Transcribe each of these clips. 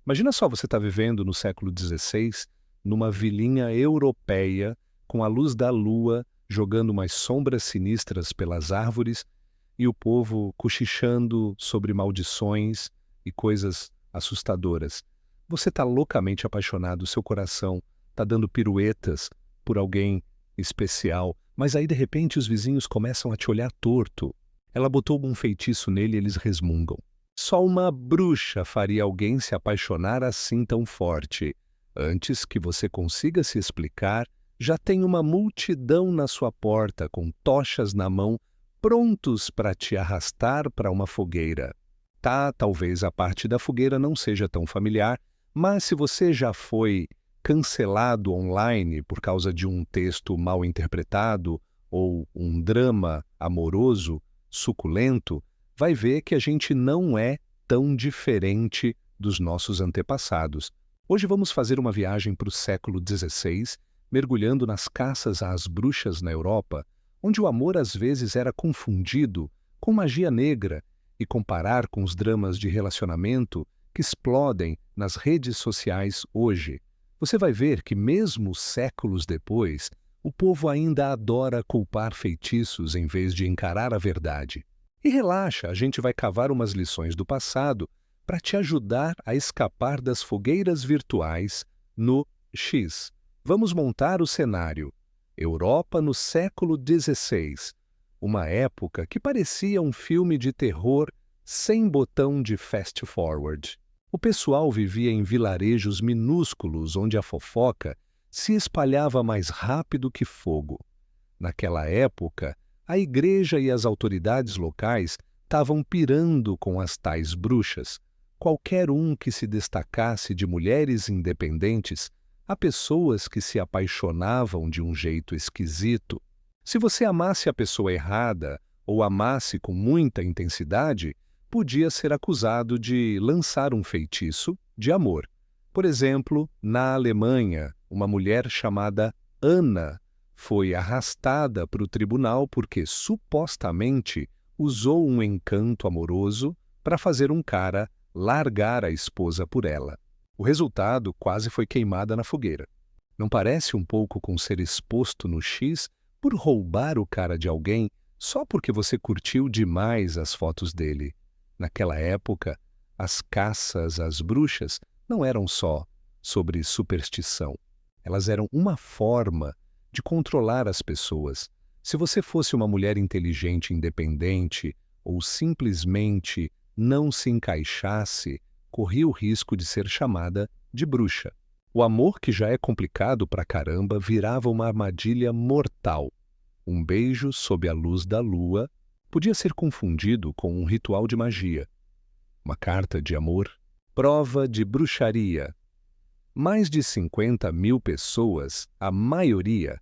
Imagina só você está vivendo no século XVI, numa vilinha europeia, com a luz da lua jogando umas sombras sinistras pelas árvores e o povo cochichando sobre maldições e coisas assustadoras. Você está loucamente apaixonado, seu coração está dando piruetas por alguém especial, mas aí de repente os vizinhos começam a te olhar torto. Ela botou um feitiço nele e eles resmungam. Só uma bruxa faria alguém se apaixonar assim tão forte. Antes que você consiga se explicar, já tem uma multidão na sua porta com tochas na mão, prontos para te arrastar para uma fogueira. Tá, talvez a parte da fogueira não seja tão familiar, mas se você já foi cancelado online por causa de um texto mal interpretado ou um drama amoroso suculento, vai ver que a gente não é tão diferente dos nossos antepassados. Hoje vamos fazer uma viagem para o século XVI, mergulhando nas caças às bruxas na Europa, onde o amor às vezes era confundido com magia negra, e comparar com os dramas de relacionamento que explodem nas redes sociais hoje. Você vai ver que mesmo séculos depois, o povo ainda adora culpar feitiços em vez de encarar a verdade. E relaxa, a gente vai cavar umas lições do passado para te ajudar a escapar das fogueiras virtuais no X. Vamos montar o cenário. Europa no século XVI. Uma época que parecia um filme de terror sem botão de fast forward. O pessoal vivia em vilarejos minúsculos onde a fofoca se espalhava mais rápido que fogo. Naquela época, a igreja e as autoridades locais estavam pirando com as tais bruxas. Qualquer um que se destacasse de mulheres independentes, há pessoas que se apaixonavam de um jeito esquisito. Se você amasse a pessoa errada ou amasse com muita intensidade, podia ser acusado de lançar um feitiço de amor. Por exemplo, na Alemanha, uma mulher chamada Ana foi arrastada para o tribunal porque supostamente usou um encanto amoroso para fazer um cara largar a esposa por ela. O resultado quase foi queimada na fogueira. Não parece um pouco com ser exposto no X por roubar o cara de alguém só porque você curtiu demais as fotos dele? Naquela época, as caças às bruxas não eram só sobre superstição. Elas eram uma forma de controlar as pessoas. Se você fosse uma mulher inteligente, independente, ou simplesmente não se encaixasse, corria o risco de ser chamada de bruxa. O amor, que já é complicado pra caramba, virava uma armadilha mortal. Um beijo sob a luz da lua podia ser confundido com um ritual de magia. Uma carta de amor, prova de bruxaria. Mais de 50.000 pessoas, a maioria,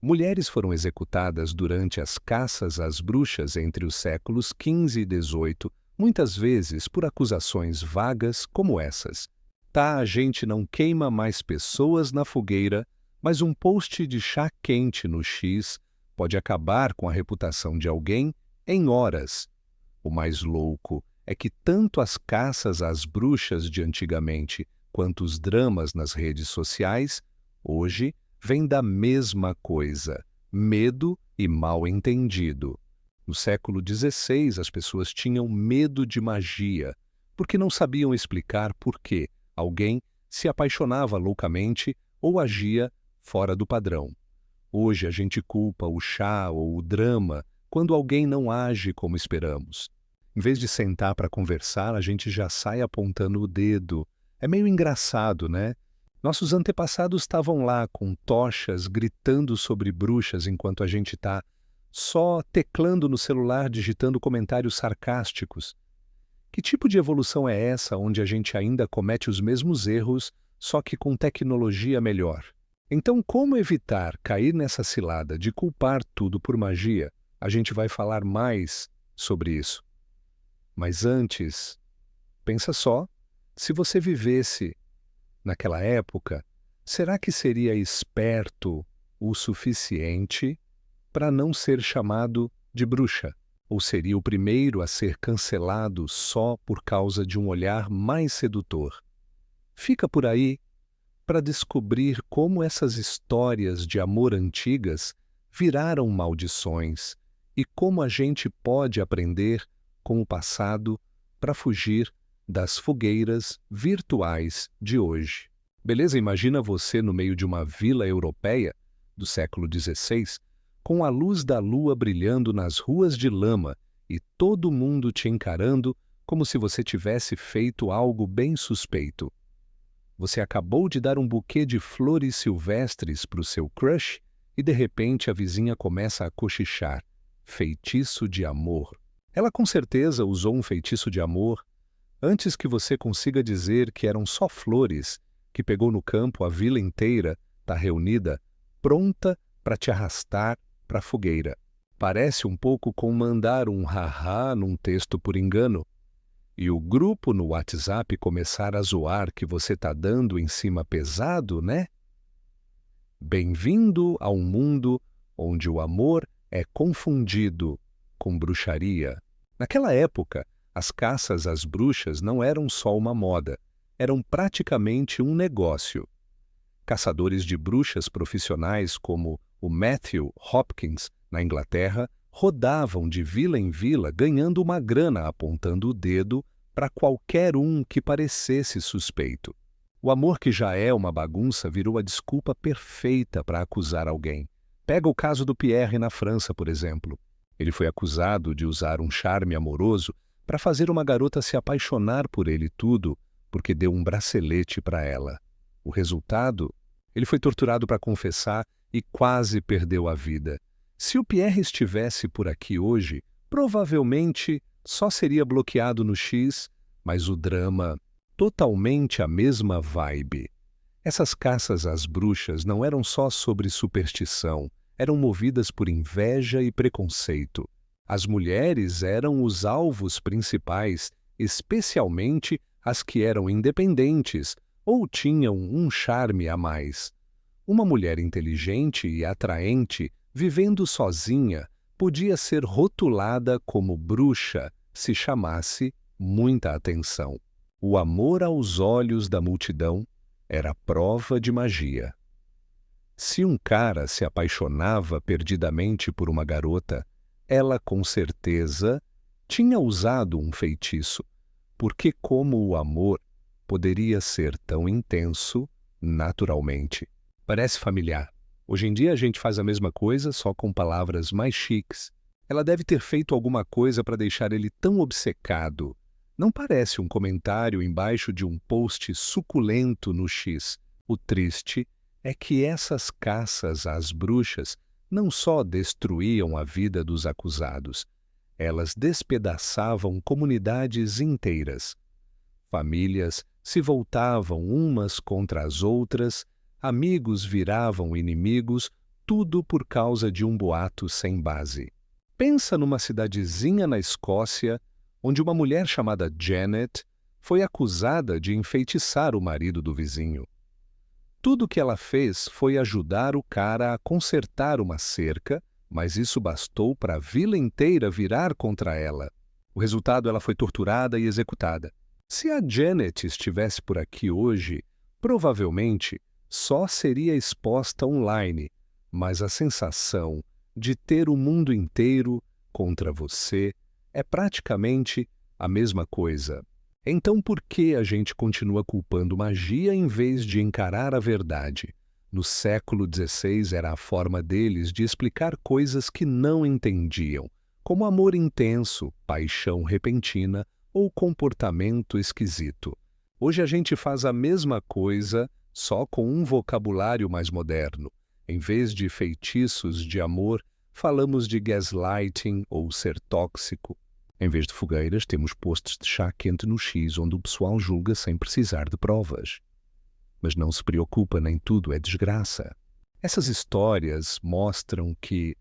mulheres, foram executadas durante as caças às bruxas entre os séculos XV e XVIII, muitas vezes por acusações vagas como essas. Tá, a gente não queima mais pessoas na fogueira, mas um post de chá quente no X pode acabar com a reputação de alguém em horas. O mais louco é que tanto as caças às bruxas de antigamente quanto os dramas nas redes sociais, hoje, vêm da mesma coisa: medo e mal-entendido. No século XVI, as pessoas tinham medo de magia, porque não sabiam explicar por que alguém se apaixonava loucamente ou agia fora do padrão. Hoje a gente culpa o chá ou o drama quando alguém não age como esperamos. Em vez de sentar para conversar, a gente já sai apontando o dedo. É meio engraçado, né? Nossos antepassados estavam lá com tochas gritando sobre bruxas enquanto a gente está só teclando no celular, digitando comentários sarcásticos. Que tipo de evolução é essa onde a gente ainda comete os mesmos erros, só que com tecnologia melhor? Então, como evitar cair nessa cilada de culpar tudo por magia? A gente vai falar mais sobre isso. Mas antes, pensa só, se você vivesse naquela época, será que seria esperto o suficiente para não ser chamado de bruxa? Ou seria o primeiro a ser cancelado só por causa de um olhar mais sedutor? Fica por aí para descobrir como essas histórias de amor antigas viraram maldições e como a gente pode aprender com o passado para fugir das fogueiras virtuais de hoje. Beleza? Imagina você no meio de uma vila europeia do século XVI, com a luz da lua brilhando nas ruas de lama e todo mundo te encarando como se você tivesse feito algo bem suspeito. Você acabou de dar um buquê de flores silvestres para o seu crush e de repente a vizinha começa a cochichar. Feitiço de amor. Ela com certeza usou um feitiço de amor antes que você consiga dizer que eram só flores que pegou no campo. A vila inteira está reunida, pronta para te arrastar para a fogueira. Parece um pouco com mandar um haha num texto por engano e o grupo no WhatsApp começar a zoar que você está dando em cima pesado, né? Bem-vindo a um mundo onde o amor é confundido com bruxaria. Naquela época, as caças às bruxas não eram só uma moda, eram praticamente um negócio. Caçadores de bruxas profissionais como o Matthew Hopkins, na Inglaterra, rodavam de vila em vila ganhando uma grana apontando o dedo para qualquer um que parecesse suspeito. O amor que já é uma bagunça virou a desculpa perfeita para acusar alguém. Pega o caso do Pierre na França, por exemplo. Ele foi acusado de usar um charme amoroso para fazer uma garota se apaixonar por ele tudo porque deu um bracelete para ela. O resultado? Ele foi torturado para confessar e quase perdeu a vida. Se o Pierre estivesse por aqui hoje, provavelmente só seria bloqueado no X, mas o drama, totalmente a mesma vibe. Essas caças às bruxas não eram só sobre superstição, eram movidas por inveja e preconceito. As mulheres eram os alvos principais, especialmente as que eram independentes ou tinham um charme a mais. Uma mulher inteligente e atraente, vivendo sozinha, podia ser rotulada como bruxa se chamasse muita atenção. O amor aos olhos da multidão era prova de magia. Se um cara se apaixonava perdidamente por uma garota, ela com certeza tinha usado um feitiço, porque como o amor poderia ser tão intenso naturalmente. Parece familiar. Hoje em dia a gente faz a mesma coisa, só com palavras mais chiques. Ela deve ter feito alguma coisa para deixar ele tão obcecado. Não parece um comentário embaixo de um post suculento no X. O triste é que essas caças às bruxas não só destruíam a vida dos acusados, elas despedaçavam comunidades inteiras. Famílias se voltavam umas contra as outras, amigos viravam inimigos, tudo por causa de um boato sem base. Pensa numa cidadezinha na Escócia, onde uma mulher chamada Janet foi acusada de enfeitiçar o marido do vizinho. Tudo que ela fez foi ajudar o cara a consertar uma cerca, mas isso bastou para a vila inteira virar contra ela. O resultado, ela foi torturada e executada. Se a Janet estivesse por aqui hoje, provavelmente só seria exposta online, mas a sensação de ter o mundo inteiro contra você é praticamente a mesma coisa. Então por que a gente continua culpando magia em vez de encarar a verdade? No século XVI era a forma deles de explicar coisas que não entendiam, como amor intenso, paixão repentina ou comportamento esquisito. Hoje a gente faz a mesma coisa, só com um vocabulário mais moderno. Em vez de feitiços de amor, falamos de gaslighting ou ser tóxico. Em vez de fogueiras, temos postos de chá quente no X, onde o pessoal julga sem precisar de provas. Mas não se preocupa, nem tudo é desgraça. Essas histórias mostram que,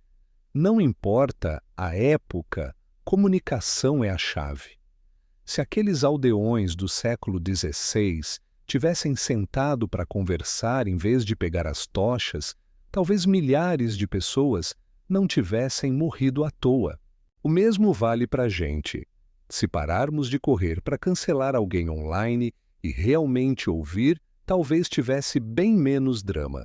não importa a época, comunicação é a chave. Se aqueles aldeões do século XVI tivessem sentado para conversar em vez de pegar as tochas, talvez milhares de pessoas não tivessem morrido à toa. O mesmo vale para a gente. Se pararmos de correr para cancelar alguém online e realmente ouvir, talvez tivesse bem menos drama.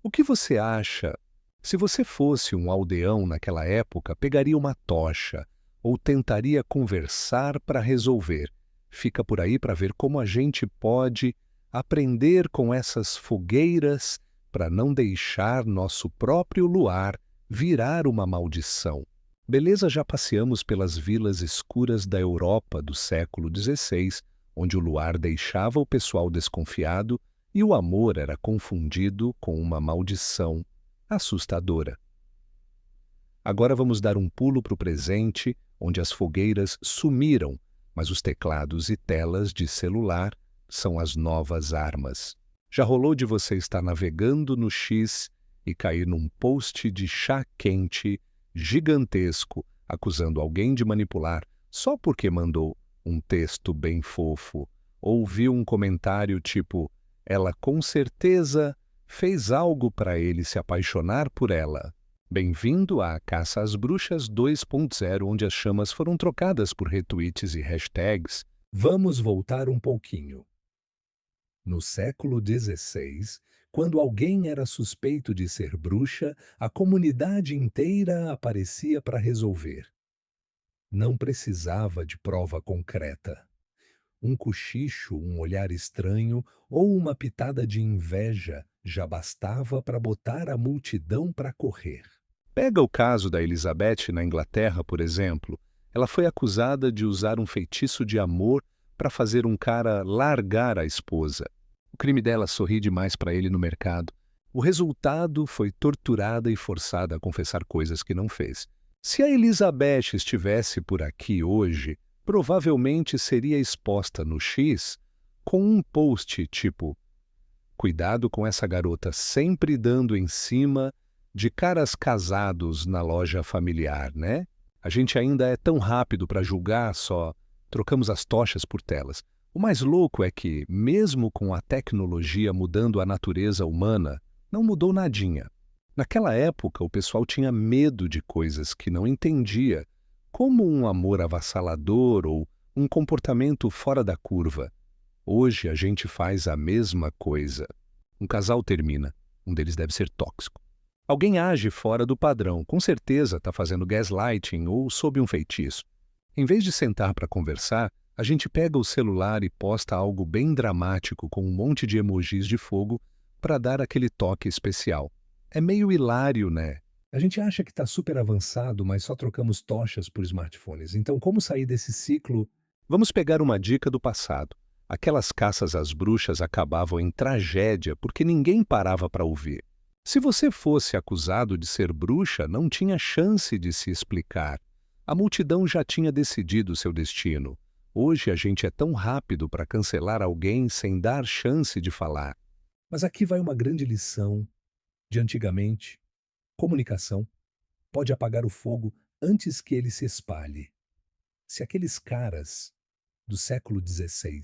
O que você acha? Se você fosse um aldeão naquela época, pegaria uma tocha ou tentaria conversar para resolver. Fica por aí para ver como a gente pode aprender com essas fogueiras para não deixar nosso próprio luar virar uma maldição. Beleza, já passeamos pelas vilas escuras da Europa do século XVI, onde o luar deixava o pessoal desconfiado e o amor era confundido com uma maldição assustadora. Agora vamos dar um pulo para o presente, onde as fogueiras sumiram, mas os teclados e telas de celular são as novas armas. Já rolou de você estar navegando no X e cair num post de chá quente gigantesco acusando alguém de manipular só porque mandou um texto bem fofo ou viu um comentário tipo "ela com certeza fez algo para ele se apaixonar por ela"? Bem-vindo à Caça às Bruxas 2.0, onde as chamas foram trocadas por retweets e hashtags. Vamos voltar um pouquinho. No século XVI, quando alguém era suspeito de ser bruxa, a comunidade inteira aparecia para resolver. Não precisava de prova concreta. Um cochicho, um olhar estranho ou uma pitada de inveja já bastava para botar a multidão para correr. Pega o caso da Elizabeth na Inglaterra, por exemplo. Ela foi acusada de usar um feitiço de amor para fazer um cara largar a esposa. O crime dela sorri demais para ele no mercado. O resultado foi torturada e forçada a confessar coisas que não fez. Se a Elizabeth estivesse por aqui hoje, provavelmente seria exposta no X com um post tipo "Cuidado com essa garota sempre dando em cima de caras casados na loja familiar, né? A gente ainda é tão rápido para julgar, só trocamos as tochas por telas." O mais louco é que, mesmo com a tecnologia mudando a natureza humana, não mudou nadinha. Naquela época, o pessoal tinha medo de coisas que não entendia, como um amor avassalador ou um comportamento fora da curva. Hoje a gente faz a mesma coisa. Um casal termina, um deles deve ser tóxico. Alguém age fora do padrão, com certeza está fazendo gaslighting ou sob um feitiço. Em vez de sentar para conversar, a gente pega o celular e posta algo bem dramático com um monte de emojis de fogo para dar aquele toque especial. É meio hilário, né? A gente acha que está super avançado, mas só trocamos tochas por smartphones. Então, como sair desse ciclo? Vamos pegar uma dica do passado. Aquelas caças às bruxas acabavam em tragédia porque ninguém parava para ouvir. Se você fosse acusado de ser bruxa, não tinha chance de se explicar. A multidão já tinha decidido seu destino. Hoje a gente é tão rápido para cancelar alguém sem dar chance de falar. Mas aqui vai uma grande lição de antigamente. Comunicação pode apagar o fogo antes que ele se espalhe. Se aqueles caras do século XVI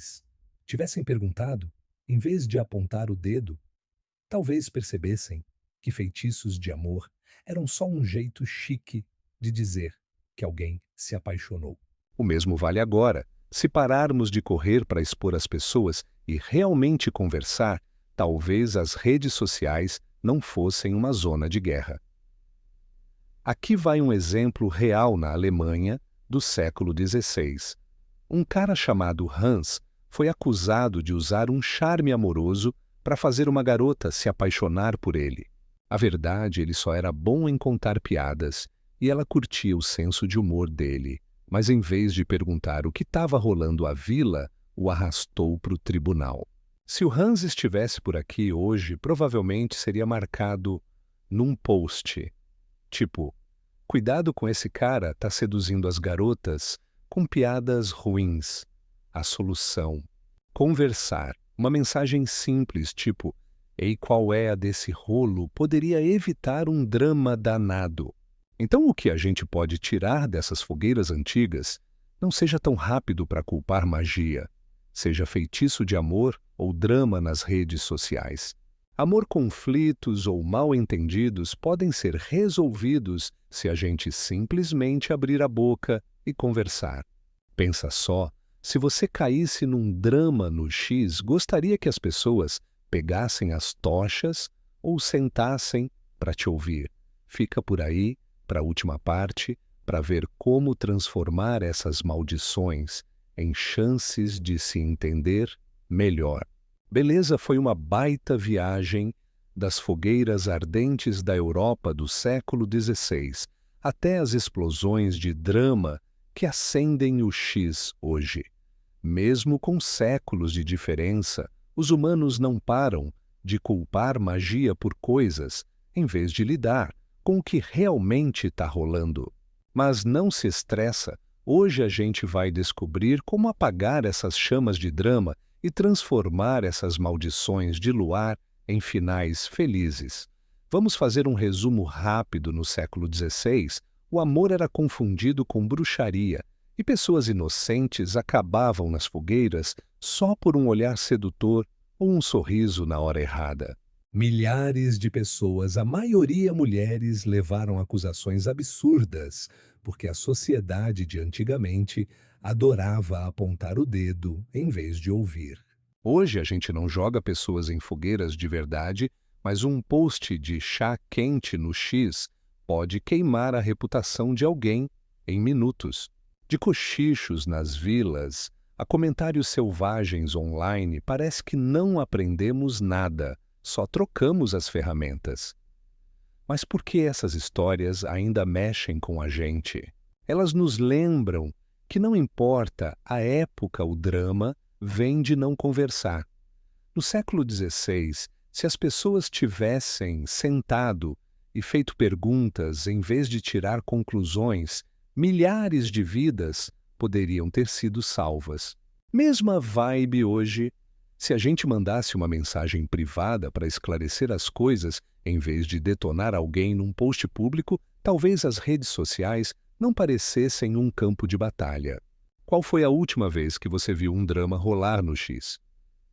tivessem perguntado, em vez de apontar o dedo, talvez percebessem que feitiços de amor eram só um jeito chique de dizer que alguém se apaixonou. O mesmo vale agora. Se pararmos de correr para expor as pessoas e realmente conversar, talvez as redes sociais não fossem uma zona de guerra. Aqui vai um exemplo real na Alemanha do século XVI. Um cara chamado Hans foi acusado de usar um charme amoroso para fazer uma garota se apaixonar por ele. A verdade, ele só era bom em contar piadas e ela curtia o senso de humor dele. Mas em vez de perguntar o que estava rolando à vila, o arrastou para o tribunal. Se o Hans estivesse por aqui hoje, provavelmente seria marcado num post, tipo, "Cuidado com esse cara, tá seduzindo as garotas com piadas ruins. A solução: conversar." Uma mensagem simples, tipo, "Ei, qual é a desse rolo?" poderia evitar um drama danado. Então, o que a gente pode tirar dessas fogueiras antigas? Não seja tão rápido para culpar magia. Seja feitiço de amor ou drama nas redes sociais. Amor, conflitos ou mal-entendidos podem ser resolvidos se a gente simplesmente abrir a boca e conversar. Pensa só, Se você caísse num drama no X, gostaria que as pessoas pegassem as tochas ou sentassem para te ouvir? Fica por aí, para a última parte, para ver como transformar essas maldições em chances de se entender melhor. Beleza, foi uma baita viagem das fogueiras ardentes da Europa do século XVI até as explosões de drama que acendem o X hoje. Mesmo com séculos de diferença, os humanos não param de culpar magia por coisas, em vez de lidar com o que realmente está rolando. Mas não se estressa, hoje a gente vai descobrir como apagar essas chamas de drama e transformar essas maldições de luar em finais felizes. Vamos fazer um resumo rápido. No século XVI, o amor era confundido com bruxaria, e pessoas inocentes acabavam nas fogueiras só por um olhar sedutor ou um sorriso na hora errada. Milhares de pessoas, a maioria mulheres, levaram acusações absurdas, porque a sociedade de antigamente adorava apontar o dedo em vez de ouvir. Hoje a gente não joga pessoas em fogueiras de verdade, mas um post de chá quente no X pode queimar a reputação de alguém em minutos. De cochichos nas vilas a comentários selvagens online, parece que não aprendemos nada, só trocamos as ferramentas. Mas por que essas histórias ainda mexem com a gente? Elas nos lembram que não importa a época, o drama vem de não conversar. No século XVI, se as pessoas tivessem sentado e feito perguntas em vez de tirar conclusões, milhares de vidas poderiam ter sido salvas. Mesma vibe hoje, se a gente mandasse uma mensagem privada para esclarecer as coisas, em vez de detonar alguém num post público, talvez as redes sociais não parecessem um campo de batalha. Qual foi a última vez que você viu um drama rolar no X?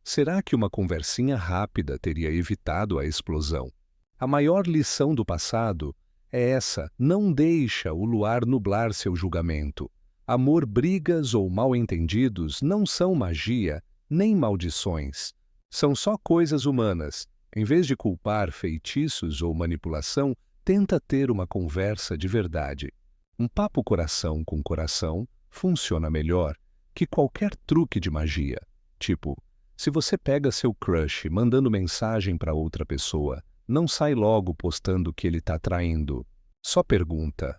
Será que uma conversinha rápida teria evitado a explosão? A maior lição do passado é essa: não deixa o luar nublar seu julgamento. Amor, brigas ou mal-entendidos não são magia nem maldições. São só coisas humanas. Em vez de culpar feitiços ou manipulação, tenta ter uma conversa de verdade. Um papo coração com coração funciona melhor que qualquer truque de magia. Tipo, se você pega seu crush mandando mensagem para outra pessoa, não sai logo postando que ele está traindo. Só pergunta: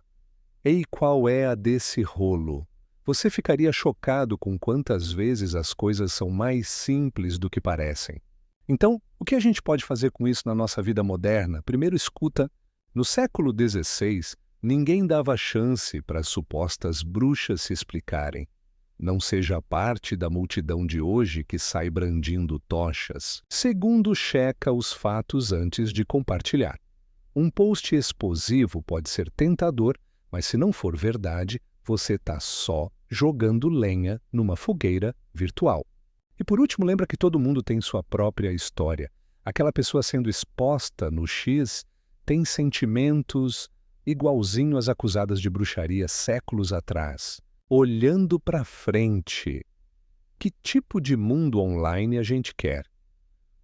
ei, qual é a desse rolo? Você ficaria chocado com quantas vezes as coisas são mais simples do que parecem. Então, o que a gente pode fazer com isso na nossa vida moderna? Primeiro, escuta. No século XVI, ninguém dava chance para as supostas bruxas se explicarem. Não seja parte da multidão de hoje que sai brandindo tochas. Segundo, checa os fatos antes de compartilhar. Um post explosivo pode ser tentador, mas se não for verdade, você está só jogando lenha numa fogueira virtual. E por último, lembra que todo mundo tem sua própria história. Aquela pessoa sendo exposta no X tem sentimentos igualzinho às acusadas de bruxaria séculos atrás. Olhando para frente, que tipo de mundo online a gente quer?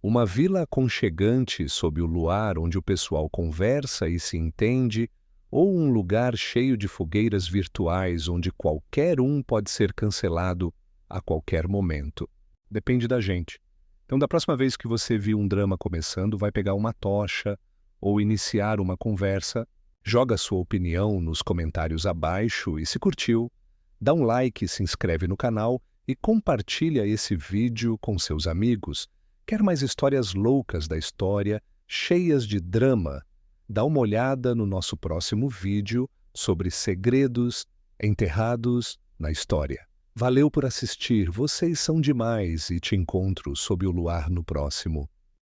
Uma vila aconchegante sob o luar onde o pessoal conversa e se entende, ou um lugar cheio de fogueiras virtuais onde qualquer um pode ser cancelado a qualquer momento? Depende da gente. Então, da próxima vez que você viu um drama começando, vai pegar uma tocha ou iniciar uma conversa, joga sua opinião nos comentários abaixo e, se curtiu, dá um like, se inscreve no canal e compartilha esse vídeo com seus amigos. Quer mais histórias loucas da história, cheias de drama? Dá uma olhada no nosso próximo vídeo sobre segredos enterrados na história. Valeu por assistir, vocês são demais e te encontro sob o luar no próximo.